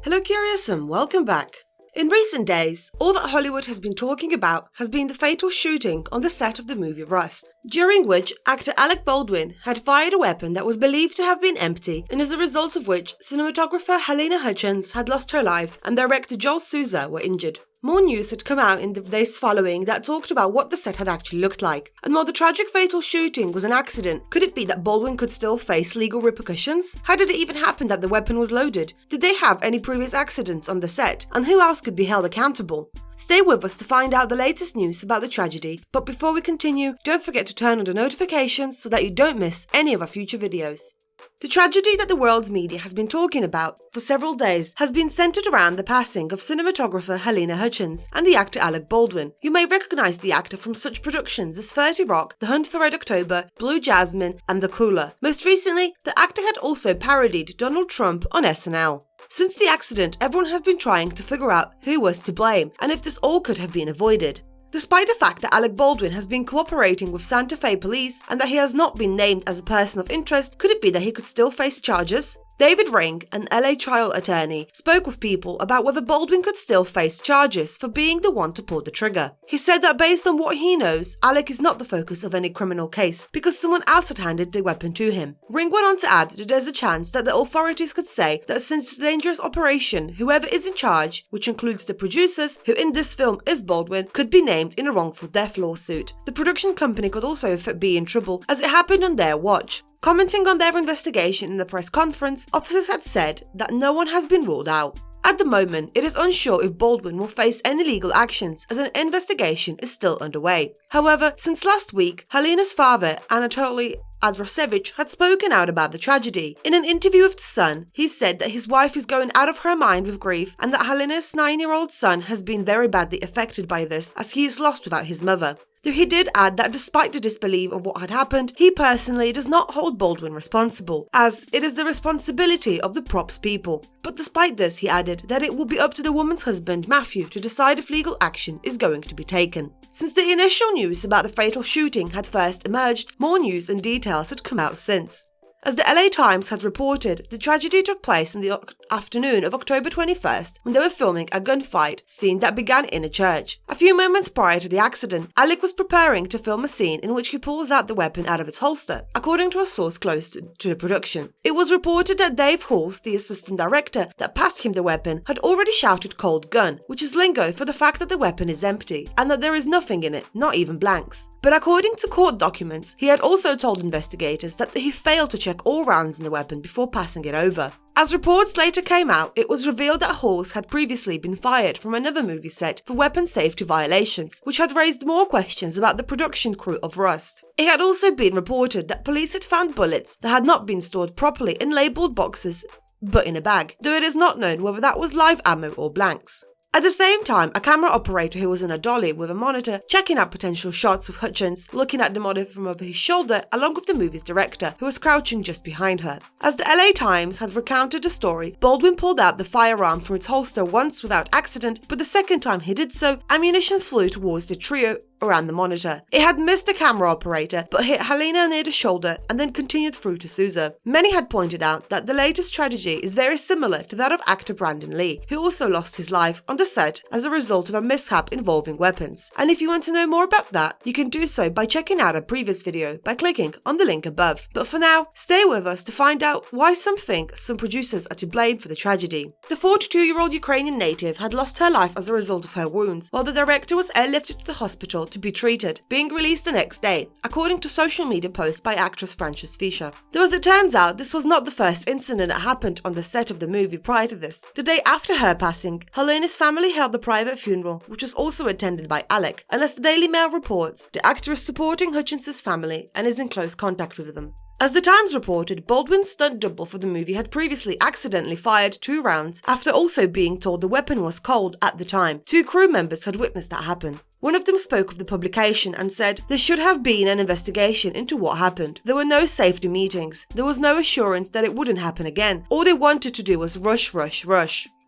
Hello Curious and welcome back. In recent days, all that Hollywood has been talking about has been the fatal shooting on the set of the movie Rust, during which actor Alec Baldwin had fired a weapon that was believed to have been empty, and as a result of which cinematographer Halyna Hutchins had lost her life and director Joel Souza were injured. More news had come out in the days following that talked about what the set had actually looked like. And while the tragic fatal shooting was an accident, could it be that Baldwin could still face legal repercussions? How did it even happen that the weapon was loaded? Did they have any previous accidents on the set? And who else could be held accountable? Stay with us to find out the latest news about the tragedy, but before we continue, don't forget to turn on the notifications so that you don't miss any of our future videos. The tragedy that the world's media has been talking about for several days has been centered around the passing of cinematographer Halyna Hutchins and the actor Alec Baldwin. You may recognize the actor from such productions as 30 Rock, The Hunt for Red October, Blue Jasmine, and The Cooler. Most recently, the actor had also parodied Donald Trump on SNL. Since the accident, everyone has been trying to figure out who was to blame and if this all could have been avoided. Despite the fact that Alec Baldwin has been cooperating with Santa Fe police and that he has not been named as a person of interest, could it be that he could still face charges? David Ring, an LA trial attorney, spoke with People about whether Baldwin could still face charges for being the one to pull the trigger. He said that based on what he knows, Alec is not the focus of any criminal case because someone else had handed the weapon to him. Ring went on to add that there's a chance that the authorities could say that since it's a dangerous operation, whoever is in charge, which includes the producers, who in this film is Baldwin, could be named in a wrongful death lawsuit. The production company could also be in trouble as it happened on their watch. Commenting on their investigation in a press conference, officers had said that no one has been ruled out. At the moment, it is unsure if Baldwin will face any legal actions as an investigation is still underway. However, since last week, Halyna's father, Anatoly Adrasevich, had spoken out about the tragedy. In an interview with The Sun, he said that his wife is going out of her mind with grief and that Halyna's 9-year-old son has been very badly affected by this as he is lost without his mother. Though he did add that despite the disbelief of what had happened, he personally does not hold Baldwin responsible, as it is the responsibility of the props people. But despite this, he added that it will be up to the woman's husband, Matthew, to decide if legal action is going to be taken. Since the initial news about the fatal shooting had first emerged, more news and details had come out since. As the LA Times had reported, the tragedy took place in the afternoon of October 21st when they were filming a gunfight scene that began in a church. A few moments prior to the accident, Alec was preparing to film a scene in which he pulls out the weapon out of its holster, according to a source close to the production. It was reported that Dave Halls, the assistant director that passed him the weapon, had already shouted "cold gun," which is lingo for the fact that the weapon is empty and that there is nothing in it, not even blanks. But according to court documents, he had also told investigators that he failed to check all rounds in the weapon before passing it over. As reports later came out, it was revealed that Halls had previously been fired from another movie set for weapon safety violations, which had raised more questions about the production crew of Rust. It had also been reported that police had found bullets that had not been stored properly in labelled boxes, but in a bag, though it is not known whether that was live ammo or blanks. At the same time, a camera operator who was in a dolly with a monitor checking out potential shots with Hutchins looking at the monitor from over his shoulder along with the movie's director who was crouching just behind her. As the LA Times had recounted the story, Baldwin pulled out the firearm from its holster once without accident, but the second time he did so, ammunition flew towards the trio around the monitor. It had missed the camera operator but hit Halyna near the shoulder and then continued through to Souza. Many had pointed out that the latest tragedy is very similar to that of actor Brandon Lee, who also lost his life on the set as a result of a mishap involving weapons. And if you want to know more about that, you can do so by checking out our previous video by clicking on the link above. But for now, stay with us to find out why some think some producers are to blame for the tragedy. The 42-year-old Ukrainian native had lost her life as a result of her wounds, while the director was airlifted to the hospital to be treated, being released the next day, according to social media posts by actress Frances Fisher. Though as it turns out, this was not the first incident that happened on the set of the movie prior to this. The day after her passing, Halyna's family held the private funeral, which was also attended by Alec, and as the Daily Mail reports, the actor is supporting Hutchins' family and is in close contact with them. As the Times reported, Baldwin's stunt double for the movie had previously accidentally fired 2 rounds after also being told the weapon was cold at the time. 2 crew members had witnessed that happen. One of them spoke of the publication and said, "There should have been an investigation into what happened. There were no safety meetings. There was no assurance that it wouldn't happen again. All they wanted to do was rush.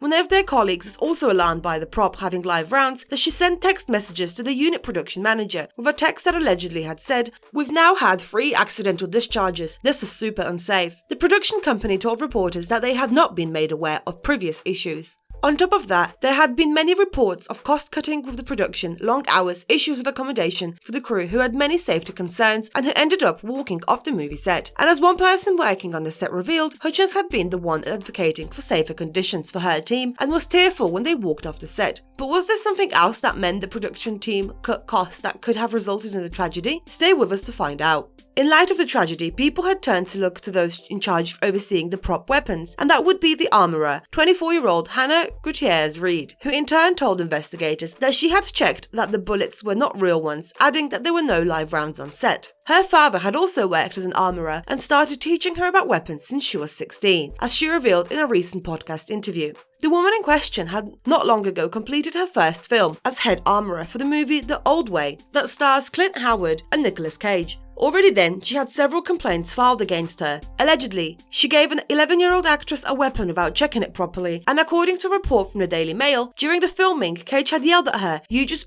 One of their colleagues is also alarmed by the prop having live rounds that she sent text messages to the unit production manager with a text that allegedly had said, "We've now had 3 accidental discharges. This is super unsafe." The production company told reporters that they had not been made aware of previous issues. On top of that, there had been many reports of cost-cutting with the production, long hours, issues with accommodation for the crew who had many safety concerns and who ended up walking off the movie set. And as one person working on the set revealed, Hutchins had been the one advocating for safer conditions for her team and was tearful when they walked off the set. But was there something else that meant the production team cut costs that could have resulted in the tragedy? Stay with us to find out. In light of the tragedy, people had turned to look to those in charge of overseeing the prop weapons, and that would be the armourer, 24-year-old Halyna Hutchins, who in turn told investigators that she had checked that the bullets were not real ones, adding that there were no live rounds on set. Her father had also worked as an armourer and started teaching her about weapons since she was 16, as she revealed in a recent podcast interview. The woman in question had not long ago completed her first film as head armourer for the movie The Old Way that stars Clint Howard and Nicolas Cage. Already then, she had several complaints filed against her. Allegedly, she gave an 11-year-old actress a weapon without checking it properly, and according to a report from the Daily Mail, during the filming, Cage had yelled at her, "You just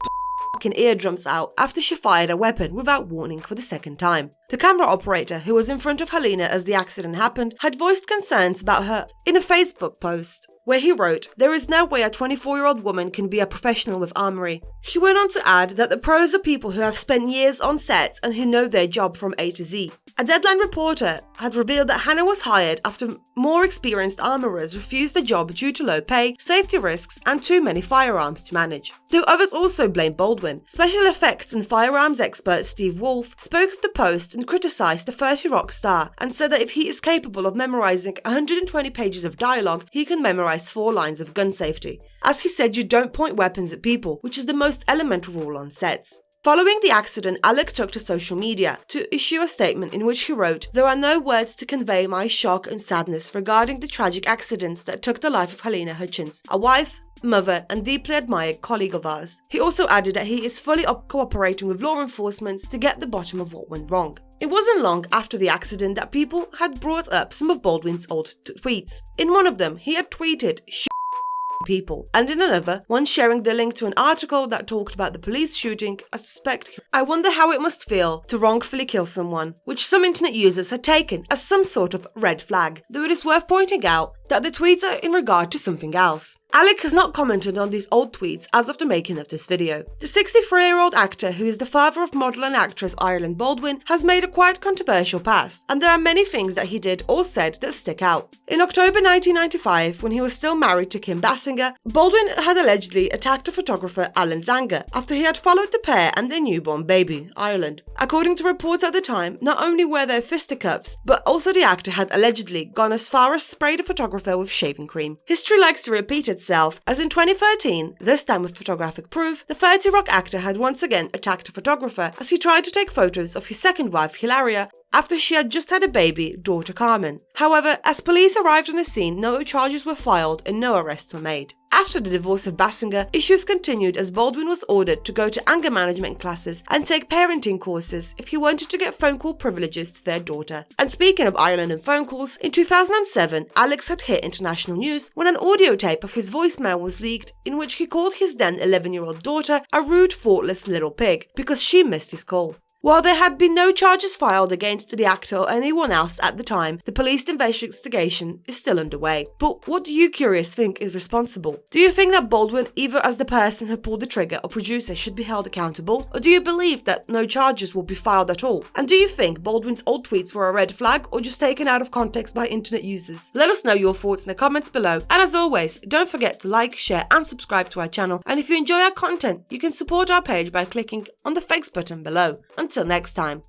fucking eardrums out," after she fired a weapon without warning for the second time. The camera operator, who was in front of Halyna as the accident happened, had voiced concerns about her in a Facebook post, where he wrote, "There is no way a 24-year-old woman can be a professional with armory." He went on to add that the pros are people who have spent years on set and who know their job from A to Z. A Deadline reporter had revealed that Halyna was hired after more experienced armourers refused the job due to low pay, safety risks, and too many firearms to manage. Though others also blame Baldwin. Special effects and firearms expert Steve Wolf spoke of the post and criticised the 30 Rock star and said that if he is capable of memorising 120 pages of dialogue, he can memorise 4 lines of gun safety. As he said, you don't point weapons at people, which is the most elemental rule on sets. Following the accident, Alec took to social media to issue a statement in which he wrote, "There are no words to convey my shock and sadness regarding the tragic accidents that took the life of Halyna Hutchins, a wife, mother, and deeply admired colleague of ours." He also added that he is fully cooperating with law enforcement to get the bottom of what went wrong. It wasn't long after the accident that people had brought up some of Baldwin's old tweets. In one of them, he had tweeted, people, and in another, one sharing the link to an article that talked about the police shooting a suspect. "I wonder how it must feel to wrongfully kill someone," which some internet users had taken as some sort of red flag, though it is worth pointing out that the tweets are in regard to something else. Alec has not commented on these old tweets as of the making of this video. The 63-year-old actor, who is the father of model and actress Alec Baldwin, has made a quite controversial past, and there are many things that he did or said that stick out. In October 1995, when he was still married to Kim Basinger, Baldwin had allegedly attacked a photographer, Alan Zanger, after he had followed the pair and their newborn baby, Ireland. According to reports at the time, not only were there fisticuffs, but also the actor had allegedly gone as far as spray the photographer with shaving cream. History likes to repeat itself, as in 2013, this time with photographic proof, the 30 Rock actor had once again attacked a photographer as he tried to take photos of his second wife, Hilaria, after she had just had a baby, daughter Carmen. However, as police arrived on the scene, no charges were filed and no arrests were made. After the divorce of Basinger, issues continued as Baldwin was ordered to go to anger management classes and take parenting courses if he wanted to get phone call privileges to their daughter. And speaking of Ireland and phone calls, in 2007, Alex had hit international news when an audio tape of his voicemail was leaked in which he called his then 11-year-old daughter a rude, thoughtless little pig because she missed his call. While there had been no charges filed against the actor or anyone else at the time, the police investigation is still underway. But what do you, Curious, think is responsible? Do you think that Baldwin, either as the person who pulled the trigger or producer, should be held accountable? Or do you believe that no charges will be filed at all? And do you think Baldwin's old tweets were a red flag or just taken out of context by internet users? Let us know your thoughts in the comments below. And as always, don't forget to like, share and subscribe to our channel. And if you enjoy our content, you can support our page by clicking on the thanks button below. Until next time.